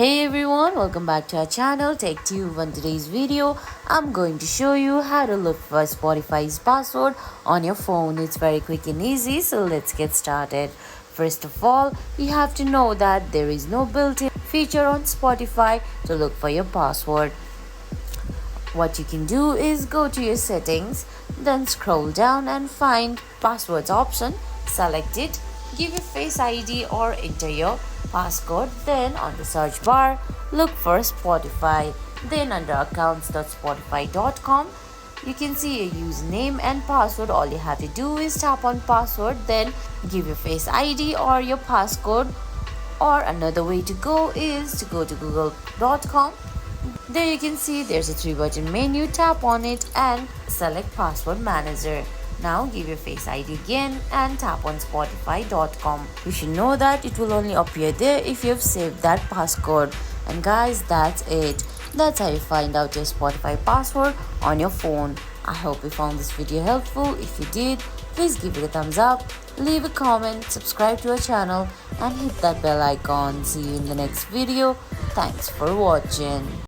Hey everyone, welcome back to our channel TechTube. On today's video, I'm going to show you how to look for Spotify's password on your phone. It's very quick and easy, so let's get started. First of all, you have to know that there is no built-in feature on Spotify to look for your password. What you can do is go to your settings, then scroll down and find passwords option, select it, give your Face ID or enter your passcode, then on the search bar look for Spotify, then under accounts.spotify.com you can see your username and password. All you have to do is tap on password, then give your Face ID or your passcode, or another way to go is to go to google.com. There you can see there's a 3-button menu, tap on it and select password manager. Now give your Face ID again and tap on spotify.com. You should know that it will only appear there if you have saved that passcode. And guys, that's it. That's how you find out your Spotify password on your phone. I hope you found this video helpful. If you did, please give it a thumbs up, leave a comment, subscribe to our channel and hit that bell icon. See you in the next video. Thanks for watching.